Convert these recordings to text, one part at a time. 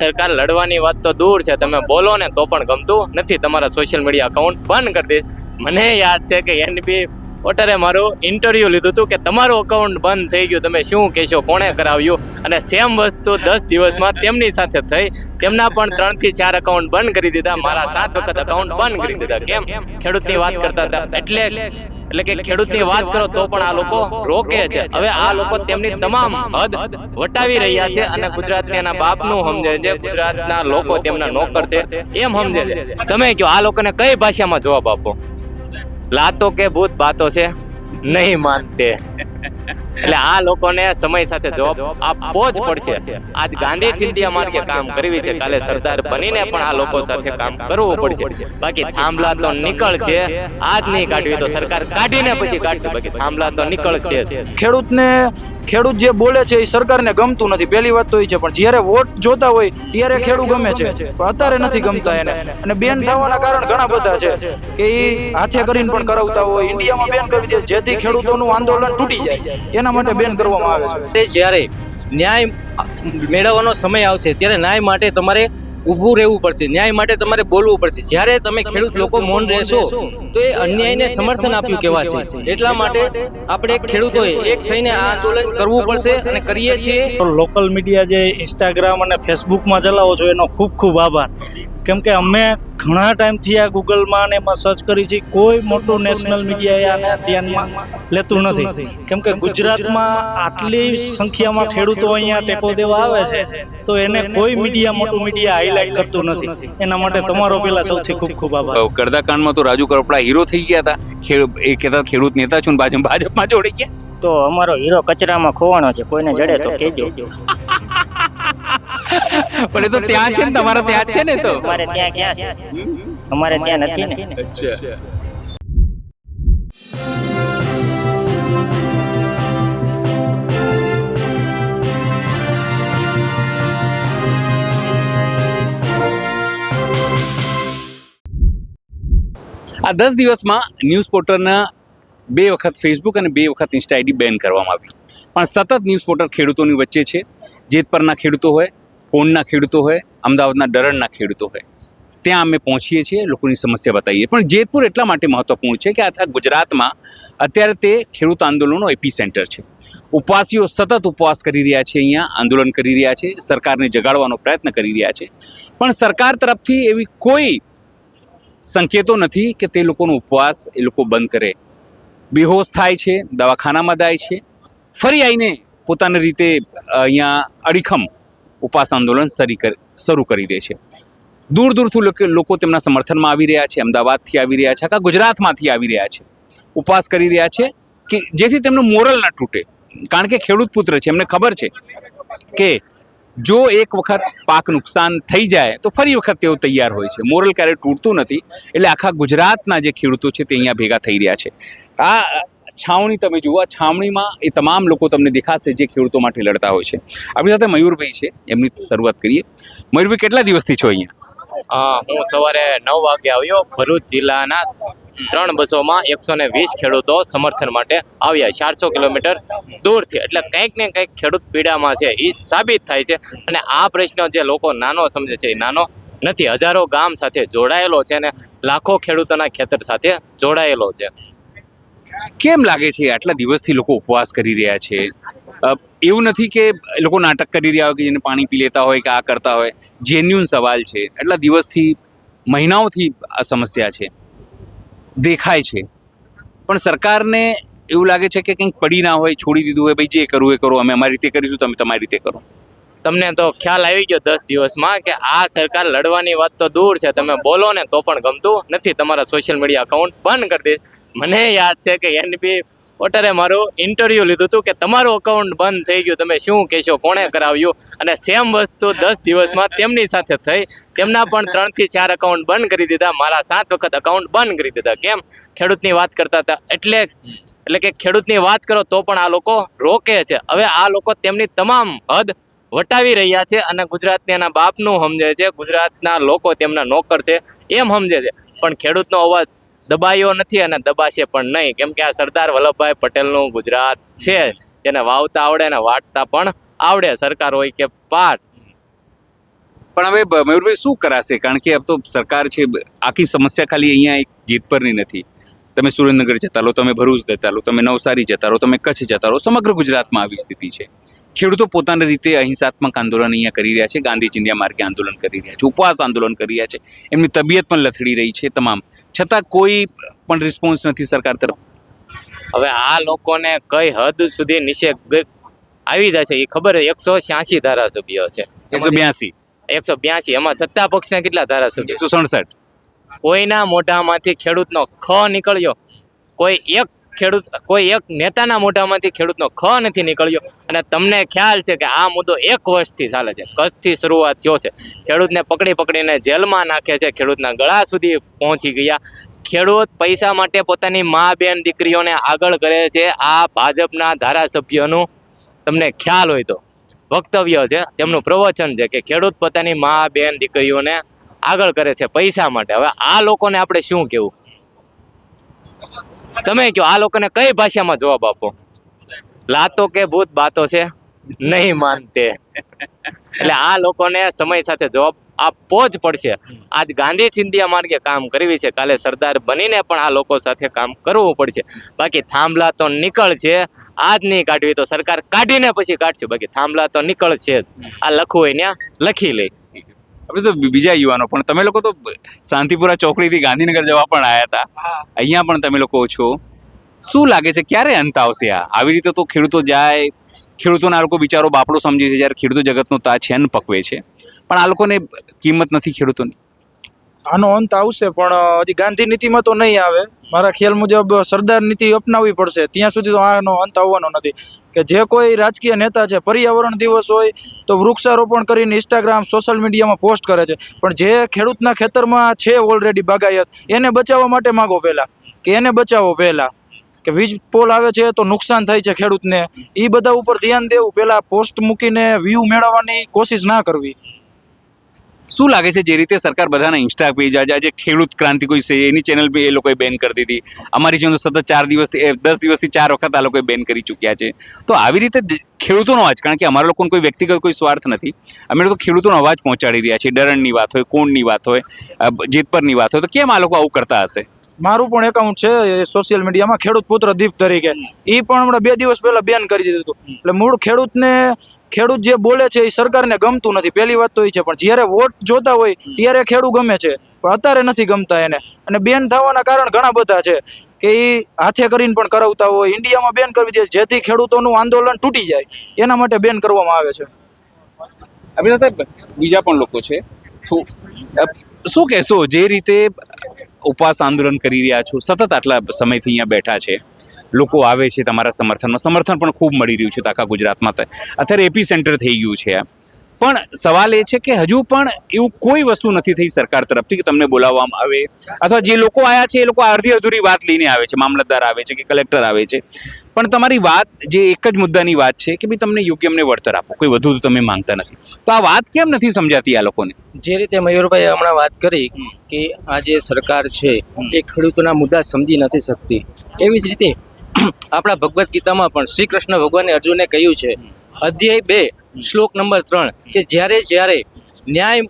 સરકાર લડવાની વાત તો દૂર છે, તમે બોલો ને તો પણ ગમતું નથી. તમારા સોશિયલ મીડિયા અકાઉન્ટ બંધ કરી દે. મને યાદ છે કે એનબી વોટરે મારું ઇન્ટરવ્યૂ લીધું હતું કે તમારું અકાઉન્ટ બંધ થઈ ગયું, તમે શું કહેશો, કોણે કરાવ્યું? અને સેમ વસ્તુ 10 દિવસમાં તેમની સાથે થઈ. તેમના પણ 3 થી 4 અકાઉન્ટ બંધ કરી દીધા, મારા 7 વખત અકાઉન્ટ બંધ કરી દીધા. કેમ? ખેડૂતની વાત કરતા હતા એટલે કે ખેડૂતની વાત કરો તો પણ આ લોકો રોકે છે. હવે આ લોકો તેમની તમામ હદ વટાવી રહ્યા છે અને ગુજરાતના એના બાપનું સમજે છે, ગુજરાતના લોકો તેમના નોકર છે એમ સમજે છે. તમે કહો આ લોકોને કઈ ભાષામાં જવાબ આપો? લાતો કે ભૂત બાતો છે નહીં માનતે. એટલે આ લોકોને સમય સાથે જવાબ આપવો જ પડશે. આજ ગાંધી ચિંધ્યા માર્ગે કામ કરવી છે, કાલે સરદાર બનીને પણ આ લોકો સાથે કામ કરવું પડશે. બાકી થાંભલા તો નીકળશે, આજ નહીં કાઢવી તો સરકાર કાઢીને પછી કાઢશે, બાકી થાંભલા તો નીકળશે. ખેડૂત જે બોલે છે એ સરકારને ગમતું નથી, પહેલી વાત તો એ છે. પણ જ્યારે વોટ જોતા હોય ત્યારે ખેડૂત ગમે છે, પણ અત્યારે નથી ગમતા એને. અને બેન થવાના કારણ ઘણા બધા છે કે એ હાથે કરીને પણ કરાવતા હોય. ઇન્ડિયામાં બેન કરી દે જેથી ખેડૂતોનું આંદોલન તૂટી જાય, એના માટે બેન કરવામાં આવે છે. જ્યારે ન્યાય મેળવવાનો સમય આવશે ત્યારે ન્યાય માટે તમારે ઊભું રહેવું પડશે, ન્યાય માટે તમારે બોલવું પડશે. જ્યારે તમે ખેડૂત લોકો મૌન રહેશો તો એ અન્યાયને સમર્થન આપ્યું કહેવાશે. એટલા માટે આપણે ખેડૂતોએ એક થઈને આ આંદોલન કરવું પડશે અને કરીએ છીએ. લોકલ મીડિયા જે ઇન્સ્ટાગ્રામ અને ફેસબુકમાં ચલાવો છો એનો ખૂબ ખૂબ આભાર. કેમ કે અમે ઘણા ટાઈમથી આ ગૂગલમાં અને એમાં સર્ચ કરી છે, કોઈ મોટું નેશનલ મીડિયાએ આને ધ્યાનમાં લેતું નથી. કેમ કે ગુજરાતમાં આટલી સંખ્યામાં ખેડૂતો અહીંયા ટેકો દેવા આવે છે તો એને કોઈ મીડિયા મોટું મીડિયા હાઇલાઇટ કરતું નથી. એના માટે તમારો પહેલા સૌથી ખૂબ ખૂબ આભાર. ગરદાકાંડમાં તો રાજુ કરપડા હીરો થઈ ગયા હતા. એ કહેતા ખેડૂત નેતા છું, ભાજપમાં જોડી ગયા. તો અમારો હીરો કચરામાં ખોવાનો છે, કોઈને જડે તો કહેજો. પણ એ તો ત્યાં છે ને, તમારા ત્યાં જ છે ને. તો અમારે ત્યાં ક્યાં છે? અમારે ત્યાં નથી ને. અચ્છા. આ 10 દિવસમાં ન્યૂઝ પોર્ટલના 2 વખત ફેસબુક અને 2 વખત ઇન્સ્ટા આઈડી બેન કરવામાં આવી. પણ સતત ન્યૂઝ પોર્ટલ ખેડૂતોની વચ્ચે છે. જેતપરના ખેડૂતો હોય, કોણના ખેડૂતો હોય, અમદાવાદના ડરણના ખેડૂતો હોય, ત્યાં અમે પહોંચીએ છીએ, લોકોની સમસ્યા બતાવીએ. પણ જેતપુર એટલા માટે મહત્વપૂર્ણ છે કે આખા ગુજરાતમાં અત્યારે તે ખેડૂત આંદોલનનો એપી સેન્ટર છે. ઉપવાસીઓ સતત ઉપવાસ કરી રહ્યા છે, અહીંયા આંદોલન કરી રહ્યા છે, સરકારને જગાડવાનો પ્રયત્ન કરી રહ્યા છે. પણ સરકાર તરફથી એવી કોઈ સંકેતો નથી કે તે લોકોનો ઉપવાસ એ લોકો બંધ કરે. બેહોશ થાય છે, દવાખાનામાં જાય છે, ફરી આવીને પોતાની રીતે અહીંયા અડીખમ ઉપવાસ આંદોલન શરૂ કરી દે છે. દૂર દૂરથી લોકો તેમના સમર્થનમાં આવી રહ્યા છે, અમદાવાદથી આવી રહ્યા છે, આખા ગુજરાતમાંથી આવી રહ્યા છે, ઉપવાસ કરી રહ્યા છે કે જેથી તેમનું મોરલ ન તૂટે. કારણ કે ખેડૂત પુત્ર છે, એમને ખબર છે કે જો એક વખત પાક નુકસાન થઈ જાય તો ફરી વખત તેઓ તૈયાર હોય છે. મોરલ ક્યારેય તૂટતું નથી. એટલે આખા ગુજરાતના જે ખેડૂતો છે તે અહીંયા ભેગા થઈ રહ્યા છે. આ છાવણી તમે જુઓ, આ છાવણીમાં એ તમામ લોકો તમને દેખાશે જે ખેડૂતો માટે લડતા હોય છે. આપણી સાથે મયુરભાઈ છે, એમની શરૂઆત કરીએ. મયુરભાઈ, કેટલા દિવસથી છો અહીંયા? હું સવારે 9 વાગે આવ્યો. ભરૂચ જિલ્લાના 3 બસોમાં 120 ખેડૂતો સમર્થન માટે આવ્યા, 400 કિલોમીટર દૂરથી. એટલે કંઈક ને કંઈક ખેડૂત પીડામાં છે એ સાબિત થાય છે. અને આ પ્રશ્ન જે લોકો નાનો સમજે છે એ નાનો નથી. હજારો ગામ સાથે જોડાયેલો છે અને લાખો ખેડૂતોના ખેતર સાથે જોડાયેલો છે. કેમ લાગે છે આટલા દિવસથી લોકો ઉપવાસ કરી રહ્યા છે? એવું નથી કે એ લોકો નાટક કરી રહ્યા હોય કે જેને પાણી પી લેતા હોય કે આ કરતા હોય. જેન્યુન સવાલ છે. એટલા દિવસથી, મહિનાઓથી આ સમસ્યા છે, દેખાય છે. પણ સરકારને એવું લાગે છે કે કંઈક પડી ના હોય, છોડી દીધું હોય, ભાઈ જે કરવું એ કરો, અમે અમારી રીતે કરીશું, તમે તમારી રીતે કરો. તમને તો ખ્યાલ આવી ગયો 10 દિવસમાં કે આ સરકાર લડવાની વાત તો દૂર છે, તમે બોલો ને તો પણ ગમતું નથી. તમારા સોશિયલ મીડિયા અકાઉન્ટ બંધ કરી દે. મને યાદ છે કે એનબી વોટરે મારું ઇન્ટરવ્યૂ લીધું હતું કે તમારું અકાઉન્ટ બંધ થઈ ગયું, તમે શું કહેશો, કોણે કરાવ્યું? અને સેમ વસ્તુ 10 દિવસમાં તેમની સાથે થઈ. તેમના પણ 3 થી 4 અકાઉન્ટ બંધ કરી દીધા, મારા 7 વખત અકાઉન્ટ બંધ કરી દીધા. કેમ? ખેડૂતની વાત કરતા હતા એટલે કે ખેડૂતની વાત કરો તો પણ આ લોકો રોકે છે. હવે આ લોકો તેમની તમામ હદ વટાવી રહ્યા છે અને ગુજરાતને એના બાપનું સમજે છે, ગુજરાતના લોકો તેમના નોકર છે એમ સમજે છે. પણ ખેડૂતનો અવાજ દબાયો નથી અને દબાશે પણ નહીં. કેમ કે આ સરદાર વલ્લભભાઈ પટેલનું ગુજરાત છે, જેને વાવતા આવડે ને વાટતા પણ આવડે, સરકાર હોય કે પાટ. પણ હવે મયુરભાઈ શું કરાશે? કારણ કે अब તો સરકાર છે, આખી સમસ્યા ખાલી અહીંયા એક જેતપરની નથી. તમે સુરેન્દ્રનગર જતા લો, તમે ભરૂચ જતા લો, તમે નવસારી જતા રહો, તમે કચ્છ જતા રહો, સમગ્ર ગુજરાતમાં આવી સ્થિતિ છે. ખેડૂતો પોતાની રીતે અહિંસાત્મક આંદોલન અહીંયા કરી રહ્યા છે, ગાંધી ચિંધ્યા માર્ગે આંદોલન કરી રહ્યા છે, ઉપવાસ આંદોલન કરી રહ્યા છે, એમની તબિયત પણ લથડી રહી છે તમામ, છતાં કોઈ પણ રિસ્પોન્સ નથી સરકાર તરફ. હવે આ લોકોને કઈ હદ સુધી નિષેધ આવી જશે એ ખબર. 186 ધારાસભ્યો છે, 182, 182. એમાં સત્તા પક્ષના કેટલા ધારાસભ્યો? 167. કોઈના મોઢામાંથી ખેડૂતનો ખ નીકળ્યો? કોઈ એક નેતાના મોઢામાંથી ખેડૂતનો ખ નથી નીકળ્યો. અને તમને ખ્યાલ છે કે આ મુદ્દો 1 વર્ષથી ચાલે છે. કચ્છથી શરૂઆત થયો છે, ખેડૂતને પકડીને જેલમાં નાખે છે, ખેડૂતના ગળા સુધી પહોંચી ગયા. ખેડૂત પૈસા માટે પોતાની મા બેન દીકરીઓને આગળ કરે છે. આ ભાજપના ધારાસભ્યોનું તમને ખ્યાલ હોય તો વક્તવ્ય છે, તેમનું પ્રવચન છે કે ખેડૂત પોતાની મા બેન દીકરીઓને આગળ કરે છે પૈસા માટે. હવે આ લોકોને આપણે શું કહેવું? તમે કહો, આ લોકોને કઈ ભાષામાં જવાબ આપો? લાતો કે ભૂત બાતો છે નહીં માનતે. એટલે આ લોકોને સમય સાથે જવાબ આપવો જ પડશે. આજ ગાંધી ચિંધ્યા માર્ગે કામ કરવી છે, કાલે સરદાર બનીને પણ આ લોકો સાથે કામ કરવું પડશે. બાકી થાંભલા તો નીકળશે, આજ નહીં કાઢવી તો સરકાર કાઢીને પછી કાઢશે. બાકી થાંભલા તો નીકળશે જ. આ લખવું હોય ત્યાં લખી લે. હવે તો બીજા યુવાનો પણ, તમે લોકો તો શાંતિપુરા ચોકડીથી ગાંધીનગર જવા પણ આવ્યા હતા, અહીંયા પણ તમે લોકો છો. શું લાગે છે ક્યારે અંત આવશે? આવી રીતે તો ખેડૂતો જાય, ખેડૂતોના આ લોકો બિચારો બાપડો સમજે છે, જ્યારે ખેડૂતો જગતનો છેન પકવે છે, પણ આ લોકોને કિંમત નથી ખેડૂતોની. આનો અંત આવશે, પણ હજી ગાંધી નીતિમાં તો નહીં આવે. મારા ખ્યાલ મુજબ સરદાર નીતિ અપનાવવી પડશે. ત્યાં સુધી તો આનો અંત આવવાનો નથી. કે જે કોઈ રાજકીય નેતા છે, પર્યાવરણ દિવસ હોય તો વૃક્ષારોપણ કરીને ઇન્સ્ટાગ્રામ સોશિયલ મીડિયામાં પોસ્ટ કરે છે, પણ જે ખેડૂતના ખેતરમાં છે ઓલરેડી બાગાયત, એને બચાવવા માટે માગો પહેલા, કે એને બચાવો પહેલા. કે વીજ પોલ આવે છે તો નુકસાન થાય છે ખેડૂતને, એ બધા ઉપર ધ્યાન દેવું. પહેલા પોસ્ટ મૂકીને વ્યૂ મેળવવાની કોશિશ ના કરવી. શું લાગે છે જે રીતે સરકાર બધાના ઇન્સ્ટા પેજ, આજે ખેડૂત ક્રાંતિ કોઈ છે એની ચેનલ બી એ લોકોએ બેન કરી દીધી, અમારી ચેનલ સતત 10 દિવસથી 4 વખત આ લોકોએ બેન કરી ચૂક્યા છે. તો આવી રીતે ખેડૂતોનો અવાજ, કારણ કે અમારા લોકોનો કોઈ વ્યક્તિગત કોઈ સ્વાર્થ નથી, અમે લોકો ખેડૂતોનો અવાજ પહોંચાડી રહ્યા છીએ. ડરણની વાત હોય, કોણની વાત હોય, જેતપરની વાત હોય, તો કેમ આ લોકો આવું કરતા હશે? મારું પણ એકાઉન્ટ છે સોશિયલ મીડિયામાં, ખેડૂત પુત્ર દીપ તરીકે. એ પણ હમણાં 2 દિવસ પહેલા બેન કરી દીધું હતું. એટલે મૂળ ખેડૂત જે બોલે છે એ સરકારને ગમતું નથી. પહેલી વાત તો એ છે. પણ જ્યારે વોટ જોતા હોય ત્યારે ખેડૂત ગમે છે, પણ અત્યારે નથી ગમતા એને. અને બેન થવાના કારણ ઘણા બધા છે, કે એ હાથે કરીને પણ કરાવતા હોય. ઇન્ડિયામાં બેન કરવી દે જેથી ખેડૂતોનું આંદોલન તૂટી જાય, એના માટે બેન કરવામાં આવે છે. આપણી સાથે બીજા પણ લોકો છે. શું કહેશો, જે રીતે ઉપવાસ આંદોલન કરી રહ્યા છો, સતત આટલા સમયથી અહીંયા બેઠા છે, લોકો આવે છે તમારા સમર્થન પણ ખૂબ મળી રહ્યું છે આખા ગુજરાતમાં. અત્યારે એપી સેન્ટર થઈ ગયું છે. પણ સવાલ એ છે કે હજુ પણ એવું કોઈ વસ્તુ નથી થઈ સરકાર તરફથી કે તમને બોલાવવામાં આવે, અથવા જે લોકો આવ્યા છે એ લોકો અડધી અધૂરી વાત લઈને આવે છે, મામલતદાર આવે છે કે કલેક્ટર આવે છે, પણ તમારી વાત જે એક જ મુદ્દાની વાત છે કે ભાઈ તમને યોગ્ય અમને વળતર આપો, કોઈ વધુ તમે માંગતા નથી. તો આ વાત કેમ નથી સમજાતી આ લોકોને? જે રીતે મયુરભાઈ હમણાં વાત કરી કે આ જે સરકાર છે એ ખેડૂતોના મુદ્દા સમજી નથી શકતી, એવી જ રીતે આપણા ભગવદ્ ગીતામાં પણ શ્રી કૃષ્ણ ભગવાને અર્જુનને કહ્યું છે, અધ્યાય 2 શ્લોક નંબર 3, કે જ્યારે ન્યાય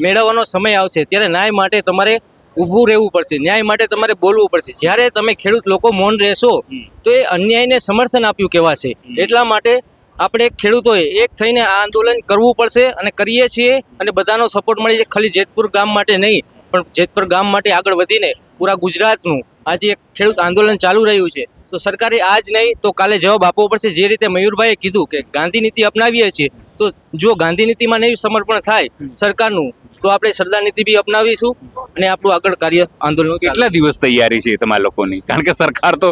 મેળવવાનો સમય આવશે ત્યારે ન્યાય માટે તમારે ઊભું રહેવું પડશે, ન્યાય માટે તમારે બોલવું પડશે. જ્યારે તમે ખેડૂત લોકો મૌન રહેશો તો એ અન્યાયને સમર્થન આપ્યું કહેવાશે. એટલા માટે આપણે ખેડૂતોએ એક થઈને આ આંદોલન કરવું પડશે, અને કરીએ છીએ. અને બધાનો સપોર્ટ મળી છે. ખાલી જેતપુર ગામ માટે નહીં, પણ જેતપુર ગામ માટે આગળ વધીને પૂરા ગુજરાતનું આજે એક ખેડૂત આંદોલન ચાલુ રહ્યું છે. તો સરકારે આજ નહીં તો કાલે જવાબ આપવો પડશે. જે રીતે મયુરભાઈએ કીધું કે ગાંધી નીતિ અપનાવીએ છીએ, તો જો ગાંધી નીતિમાં નહીં સમર્પણ થાય સરકારનું, તો આપણે સરદાર નીતિ બી અપનાવીશું અને આપણું આગળ કાર્ય આંદોલન. કેટલા દિવસ તૈયારી છે તમારા લોકોની? કારણ કે સરકાર તો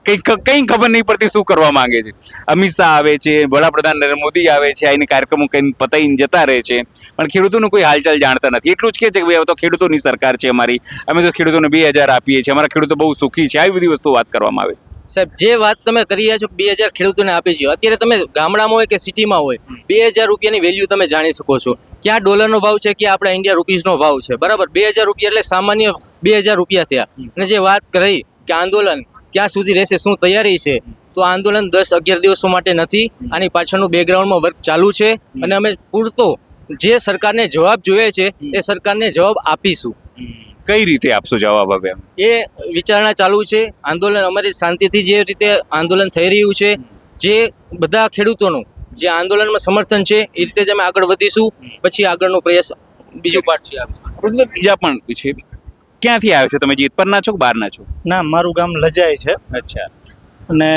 કંઈ ખબર નહીં પડતી શું કરવા માંગે છે. અમિત શાહ આવે છે, વડાપ્રધાન નરેન્દ્ર મોદી આવે છે, આની કાર્યક્રમો કઈ પતાઈને જતા રહે છે, પણ ખેડૂતોનું કોઈ હાલચાલ જાણતા નથી. એટલું જ કહે છે કે ભાઈ હવે તો ખેડૂતોની સરકાર છે અમારી, અમે તો ખેડૂતોને 2000 આપીએ છીએ, અમારા ખેડૂતો બહુ સુખી છે, આવી બધી વસ્તુ વાત કરવામાં આવે છે. સાહેબ, જે વાત તમે કરી રહ્યા છો 2000 ખેડૂતોને આપી છે, અત્યારે તમે ગામડામાં હોય કે સિટીમાં હોય, 2000 રૂપિયાની વેલ્યુ તમે જાણી શકો છો. ક્યાં ડોલરનો ભાવ છે, ક્યાં આપણા ઇન્ડિયા રૂપીઝનો ભાવ છે, બરાબર? 2000 રૂપિયા એટલે સામાન્ય 2000 રૂપિયા થયા. અને જે વાત કરી કે આંદોલન ક્યાં સુધી રહેશે, શું તૈયારી છે, તો આંદોલન 10-11 દિવસો માટે નથી. આની પાછળનું બેકગ્રાઉન્ડમાં વર્ક ચાલુ છે, અને અમે પૂરતો જે સરકારને જવાબ જોઈએ છે એ સરકારને જવાબ આપીશું. કઈ રીતે આપશો જવાબ હવે? એ વિચારણા ચાલુ છે. આંદોલન અમારી શાંતિથી જે રીતે આંદોલન થઈ રહ્યું છે, જે બધા ખેડૂતોનું જે આંદોલનમાં સમર્થન છે એ રીતે જ અમે આગળ વધીશું. પછી આગળનો પ્રયાસ બીજું પાર્ટ છે. બીજા પણ છે. ક્યાંથી આવ્યો છો તમે? જેતપરના છો કે બહારના છો? ના, મારું ગામ લજાય છે. અચ્છા. અને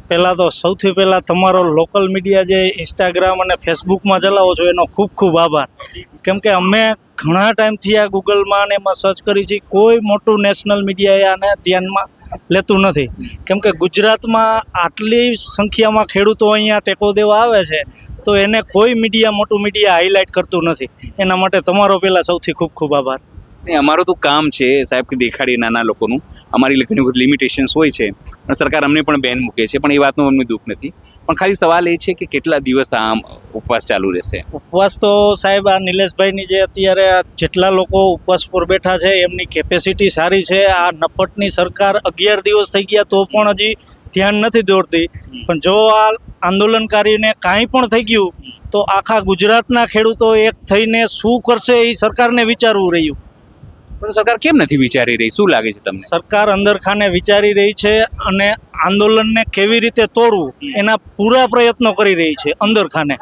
પહેલાં તો સૌથી પહેલાં તમારો લોકલ મીડિયા જે ઇન્સ્ટાગ્રામ અને ફેસબુકમાં ચલાવો છો એનો ખૂબ ખૂબ આભાર. કેમ કે અમે ઘણા ટાઈમથી આ ગૂગલમાં અને એમાં સર્ચ કરી છે, કોઈ મોટું નેશનલ મીડિયાએ આને ધ્યાનમાં લેતું નથી. કેમ કે ગુજરાતમાં આટલી સંખ્યામાં ખેડૂતો અહીંયા ટેકો દેવા આવે છે તો એને કોઈ મીડિયા મોટું મીડિયા હાઇલાઇટ કરતું નથી. એના માટે તમારો પહેલાં સૌથી ખૂબ ખૂબ આભાર. નહીં, અમારું તો કામ છે સાહેબ કે દેખાડીએ નાના લોકોનું. અમારી ઘણી બધી લિમિટેશન્સ હોય છે અને સરકાર અમને પણ બેન મૂકે છે, પણ એ વાતનું અમને દુઃખ નથી. પણ ખાલી સવાલ એ છે કે કેટલા દિવસ આ ઉપવાસ ચાલુ રહેશે? ઉપવાસ તો સાહેબ આ નિલેશભાઈની જે અત્યારે આ જેટલા લોકો ઉપવાસ પર બેઠા છે એમની કેપેસિટી સારી છે. આ નપટની સરકાર 11 દિવસ થઈ ગયા તો પણ હજી ધ્યાન નથી દોરતી. પણ જો આ આંદોલનકારીને કાંઈ પણ થઈ ગયું તો આખા ગુજરાતના ખેડૂતો એક થઈને શું કરશે એ સરકારને વિચારવું રહ્યું. પણ સરકાર કેમ નથી વિચારી રહી? શું લાગે છે તમને? સરકાર અંદરખાને વિચારી રહી છે અને આંદોલનને કેવી રીતે તોડવું એના પૂરા પ્રયત્નો કરી રહી છે અંદરખાને.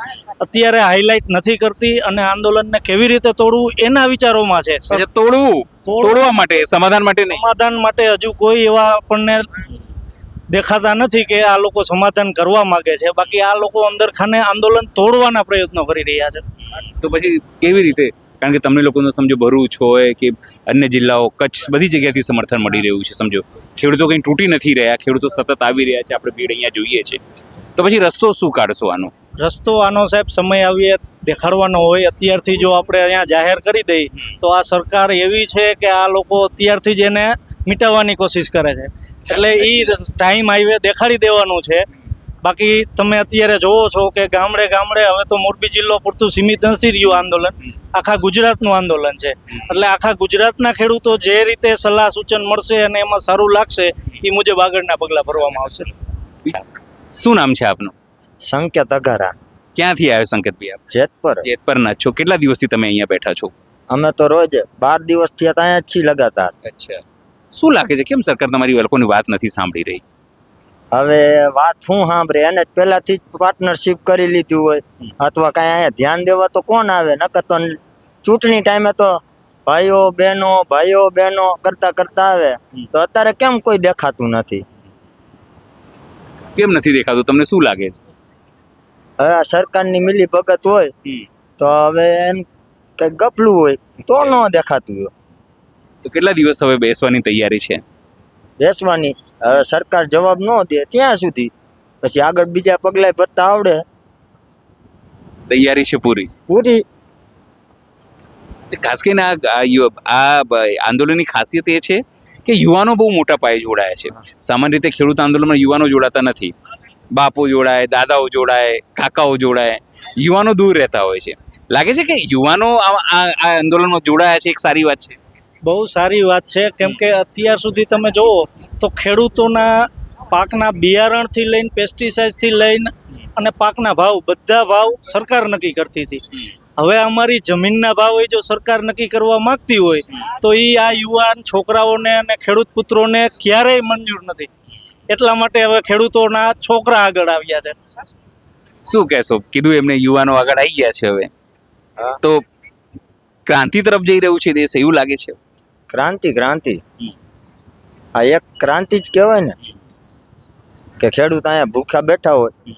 અત્યારે હાઇલાઇટ નથી કરતી અને આંદોલનને કેવી રીતે તોડવું એના વિચારોમાં છે. તોડવા માટે, સમાધાન માટે નહીં. સમાધાન માટે હજુ કોઈ એવા આપણને દેખાતા નથી કે આ લોકો સમાધાન કરવા માંગે છે. બાકી આ લોકો અંદરખાને આંદોલન તોડવાના પ્રયત્નો કરી રહ્યા છે. તો પછી કેવી રીતે? કારણ કે તમને લોકોનું સમજો ભરૂચ હોય કે અન્ય જિલ્લાઓ, કચ્છ, બધી જગ્યાથી સમર્થન મળી રહ્યું છે. સમજો ખેડૂતો કંઈ તૂટી નથી રહ્યા, ખેડૂતો સતત આવી રહ્યા છે, આપણે ભીડ અહીંયા જોઈએ છે. તો પછી રસ્તો શું કાઢશો આનો? રસ્તો આનો સાહેબ સમય આવીએ દેખાડવાનો હોય. અત્યારથી જો આપણે અહીંયા જાહેર કરી દઈએ તો આ સરકાર એવી છે કે આ લોકો અત્યારથી જ એને મિટાવવાની કોશિશ કરે છે. એટલે એ ટાઈમ આવીએ દેખાડી દેવાનું છે. બાકી તમે અત્યારે જોવો છો કે ગામડે ગામડે હવે તો મોરબી જિલ્લો પૂરતું સીમિત નથી રહ્યું આંદોલન, આખા ગુજરાતનું આંદોલન છે. એટલે આખા ગુજરાતના ખેડૂતો જે રીતે સલાહ સૂચન મળશે અને એમાં સારું લાગશે એ મુજબ આગળના પગલાં ભરવામાં આવશે. શું નામ છે આપનું? સંકેત અઘારા. ક્યાંથી આવ્યો સંકેતભાઈ આપ? જેતપર. જેતપરના છો. કેટલા દિવસથી તમે અહીંયા બેઠા છો? અમે તો રોજ 12 દિવસથી અહીંયા જ છીએ લગાતાર. અચ્છા. શું લાગે છે કેમ સરકાર તમારી લોકોની વાત નથી સાંભળી રહી? હવે વાત શું સાંભળે? એને જ પહેલાથી જ પાર્ટનરશિપ કરી લીધી હોય અથવા કાંઈ અહીંયા ધ્યાન દેવા તો કોણ આવે? નકર તો ચૂંટણી ટાઈમે તો ભાઈઓ બહેનો કરતા કરતા આવે. તો અત્યારે કેમ કોઈ દેખાતું નથી? કેમ નથી દેખાતું? તમને શું લાગે છે? હવે આ સરકારની મિલી ભગત હોય તો હવે એમ કંઈક ગપલું હોય તો ન દેખાતું હોય. તો કેટલા દિવસ હવે બેસવાની તૈયારી છે? બેસવાની. હવે સરકાર જવાબ ન દે ત્યાં સુધી પછી આગળ બીજા પગલાં ભરતા આવડે. તૈયારી છે પૂરી? પૂરી. ખાસ કરીને આ આંદોલનની ખાસિયત એ છે કે યુવાનો બહુ મોટા પાયે જોડાયા છે. સામાન્ય રીતે ખેડૂત આંદોલનમાં યુવાનો જોડાતા નથી. બાપો જોડાય, દાદાઓ જોડાય, કાકાઓ જોડાય, યુવાનો દૂર રહેતા હોય છે. લાગે છે કે યુવાનો આ આંદોલનમાં જોડાયા છે, એક સારી વાત છે. બહુ સારી વાત છે. કેમ કે અત્યાર સુધી તમે જુઓ તો ખેડૂતોના પાકના બિયારણથી લઈને પેસ્ટિસાઇડથી લઈને અને પાકના ભાવ, બધા ભાવ સરકાર નક્કી કરતી હતી. હવે અમારી જમીનના ભાવ એ જો સરકાર નક્કી કરવા માંગતી હોય તો એ આ યુવાન છોકરાઓને અને ખેડૂત પુત્રોને ક્યારેય મંજૂર નથી. એટલા માટે હવે ખેડૂતોના છોકરા આગળ આવ્યા છે. શું કહેશો? કીધું એમને યુવાનો આગળ આવી ગયા છે. હવે તો ક્રાંતિ તરફ જઈ રહ્યું છે દેશ, એવું લાગે છે? ક્રાંતિ આ એક ક્રાંતિ જ કહેવાય ને કે ખેડૂત અહીંયા ભૂખ્યા બેઠા હોય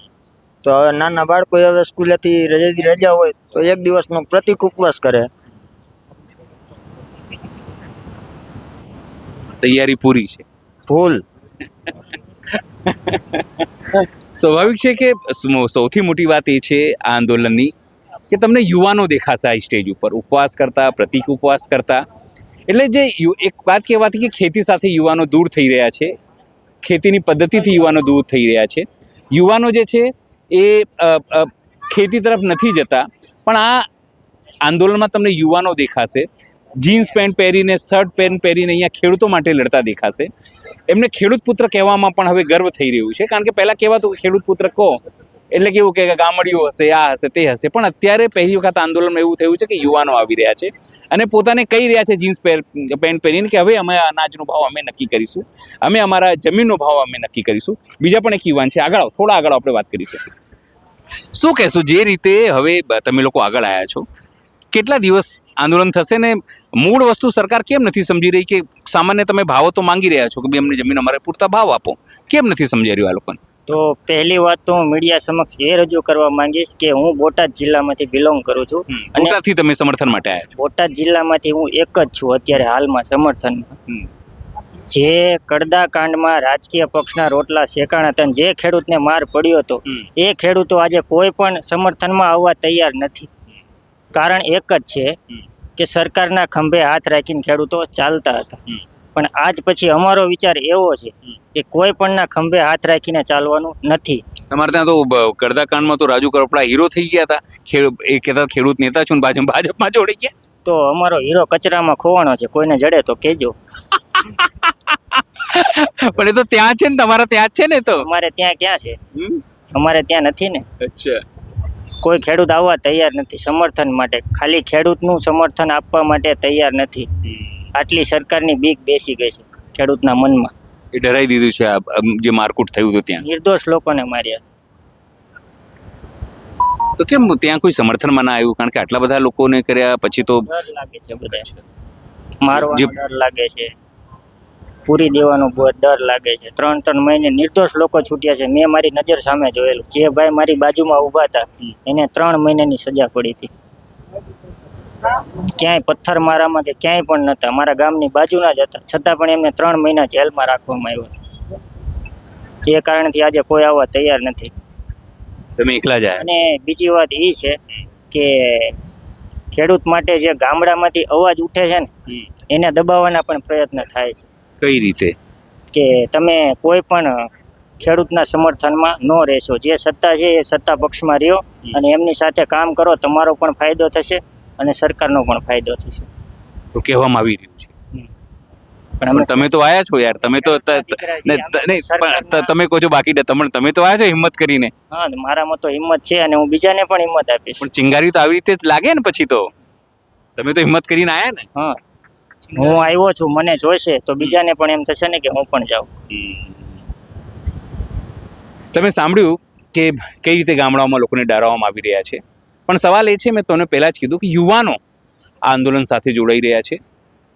તો હવે નાના બાળકો હવે સ્કૂલેથી રજા હોય તો એક દિવસનો પ્રતિક ઉપવાસ કરે. તૈયારી પૂરી છે? ફૂલ. સ્વાભાવિક છે કે સૌથી મોટી વાત એ છે આ આંદોલનની કે તમને યુવાનો દેખાશે આ સ્ટેજ ઉપર ઉપવાસ કરતા, પ્રતિક ઉપવાસ કરતા. એટલે જે એક વાત કહેવાતી કે ખેતી સાથે યુવાનો દૂર થઈ રહ્યા છે, ખેતીની પદ્ધતિથી યુવાનો દૂર થઈ રહ્યા છે. યુવાનો જે છે એ ખેતી તરફ નથી જતા, પણ આ આંદોલનમાં તમને યુવાનો દેખાશે જીન્સ પેન્ટ પહેરીને, શર્ટ પેન્ટ પહેરીને અહીંયા ખેડૂતો માટે લડતા દેખાશે. એમને ખેડૂત પુત્ર કહેવામાં પણ હવે ગર્વ થઈ રહ્યું છે. કારણ કે પહેલાં કહેવાતું કે ખેડૂત પુત્ર કહો એટલે કેવું કે ગામડિયું હશે, આ હશે, તે હશે. પણ અત્યારે પહેલી વખત આંદોલનમાં એવું થયું છે કે યુવાનો આવી રહ્યા છે અને પોતાને કહી રહ્યા છે જીન્સ પેન્ટ પહેરીને કે હવે અમે અનાજનો ભાવ અમે નક્કી કરીશું, અમે અમારા જમીનનો ભાવ અમે નક્કી કરીશું. બીજા પણ એક યુવાન છે, આગળ આવો, થોડા આગળ આપણે વાત કરીશું. શું કહેશો જે રીતે હવે તમે લોકો આગળ આવ્યા છો, કેટલા દિવસ આંદોલન થશે ને મૂળ વસ્તુ સરકાર કેમ નથી સમજી રહી કે સામાન્ય તમે ભાવો તો માંગી રહ્યા છો કે ભાઈ અમને જમીન અમારે પૂરતા ભાવ આપો, કેમ નથી સમજાઈ રહ્યું આ લોકોને? તો પહેલી વાત તો હું મીડિયા સમક્ષ એ રજૂ કરવા માંગીશ કે હું બોટાદ જિલ્લામાંથી બિલોંગ કરું છું અને બોટાદથી તમે સમર્થન માટે આવ્યા છો? બોટાદ જિલ્લામાંથી હું એક જ છું અત્યારે હાલમાં સમર્થનમાં. જે કડદા કાંડમાં રાજકીય પક્ષના રોટલા શેકાણા હતા, જે ખેડૂતને માર પડ્યો હતો, એ ખેડૂતો આજે કોઈ પણ સમર્થનમાં આવવા તૈયાર નથી. કારણ એક જ છે કે સરકારના ખંભે હાથ રાખીને ખેડૂતો ચાલતા હતા. પણ આજ પછી અમારો વિચાર એવો છે કે કોઈ પણના ખંભે હાથ રાખીને ચાલવાનું નથી. તમારે ત્યાં તો કડદા કાંડમાં તો રાજુ કરપડા હીરો થઈ ગયા હતા, એ કહેતા ખેડૂત નેતા છું ને ભાજપમાં જોડી ગયા. તો અમારો હીરો કચરામાં ખોવાણો છે, કોઈને જડે તો કહેજો. પણ એ તો ત્યાં છે ને, તમારા ત્યાં જ છે ને? તો અમારે ત્યાં ક્યાં છે? અમારે ત્યાં નથી ને. અચ્છા. કોઈ ખેડૂત આવવા તૈયાર નથી સમર્થન માટે, ખાલી ખેડૂતનું સમર્થન આપવા માટે તૈયાર નથી. આટલી સરકારની બીક બેસી ગઈ છે ખેડૂતના મનમાં. એ ડરાઈ દીધું છે આ જે મારકુટ થયું હતું ત્યાં. નિર્દોષ લોકોને માર્યા. તો કેમ ત્યાં કોઈ સમર્થનમાં ના આવ્યું? કારણ કે આટલા બધા લોકોને કર્યા પછી તો ડર લાગે છે, બધા મારવાનો ડર લાગે છે, પૂરી દેવાનો ડર લાગે છે. 3 મહિને નિર્દોષ લોકો છૂટ્યા છે. મેં મારી નજર સામે જોયેલું. જે ભાઈ મારી બાજુમાં ઊભા હતા એને 3 મહિનાની સજા પડી હતી. ક્યાંય પથ્થર મારામાં કે ક્યાંય પણ નહોતા, મારા ગામની બાજુના જ હતા, છતાં પણ એમને 3 મહિના જેલમાં રાખવામાં આવ્યા. એ કારણથી આજે કોઈ આવવા તૈયાર નથી. તમે એકલા જ આવ્યા? અને બીજી વાત એ છે કે ખેડૂત માટે જે ગામડામાંથી અવાજ ઉઠે છે ને, એને દબાવવાના પણ પ્રયત્ન થાય છે. કઈ રીતે? કે તમે કોઈ પણ ખેડૂતના સમર્થનમાં ન રહેશો. જે સત્તા છે એ સત્તા પક્ષમાં રહ્યો અને એમની સાથે કામ કરો, તમારો પણ ફાયદો થશે અને સરકારનો પણ ફાયદો થશે. તો કહેવામાં આવી રહ્યું છે. પણ તમે તો આયા છો યાર, તમે તો તમે કહો છો બાકી તમે તો આયા છો હિંમત કરીને. હા, મારામાં તો હિંમત છે અને હું બીજાને પણ હિંમત આપીશ. પણ ચિંગારી તો આવી રીતે જ લાગે ને પછી તો. તમે તો હિંમત કરીને આયા ને. હા, હું આવ્યો છું, મને જોઈશે તો બીજાને પણ એમ થશે ને કે હું પણ જાઉં. તમે સાંભળ્યું કે કઈ રીતે ગામડાઓમાં લોકોને ડરાવવામાં આવી રહ્યા છે. પણ સવાલ એ છે, મેં તમને પહેલાં જ કીધું કે યુવાનો આ આંદોલન સાથે જોડાઈ રહ્યા છે.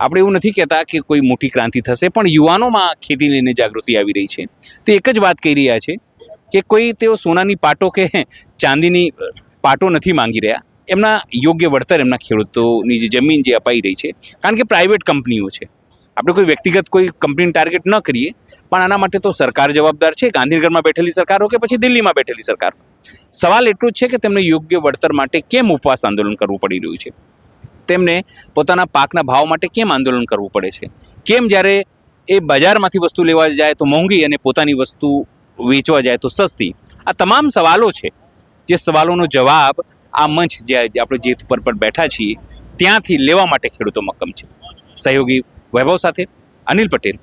આપણે એવું નથી કહેતા કે કોઈ મોટી ક્રાંતિ થશે, પણ યુવાનોમાં ખેતી લઈને જાગૃતિ આવી રહી છે. તે એક જ વાત કહી રહ્યા છે કે કોઈ તેઓ સોનાની પાટો કે ચાંદીની પાટો નથી માંગી રહ્યા. એમના યોગ્ય વળતર એમના ખેડૂતોની જે જમીન જે અપાઈ રહી છે, કારણ કે પ્રાઇવેટ કંપનીઓ છે, આપણે કોઈ વ્યક્તિગત કોઈ કંપનીને ટાર્ગેટ ન કરીએ, પણ આના માટે તો સરકાર જવાબદાર છે. ગાંધીનગરમાં બેઠેલી સરકાર હોય કે પછી દિલ્હીમાં બેઠેલી સરકાર. સવાલ એટલું જ છે કે તેમને યોગ્ય વળતર માટે કેમ ઉપવાસ આંદોલન કરવું પડી રહ્યું છે? તેમને પોતાના પાકના ભાવ માટે કેમ આંદોલન કરવું પડે છે? કેમ જ્યારે એ બજારમાંથી વસ્તુ લેવા જાય તો મોંઘી અને પોતાની વસ્તુ વેચવા જાય તો સસ્તી? આ તમામ સવાલો છે, જે સવાલોનો જવાબ આ મંચ જે આપણે જેત પર બેઠા છીએ ત્યાંથી લેવા માટે ખેડૂતો મક્કમ છે. સહયોગી વૈભવ સાથે અનિલ પટેલ.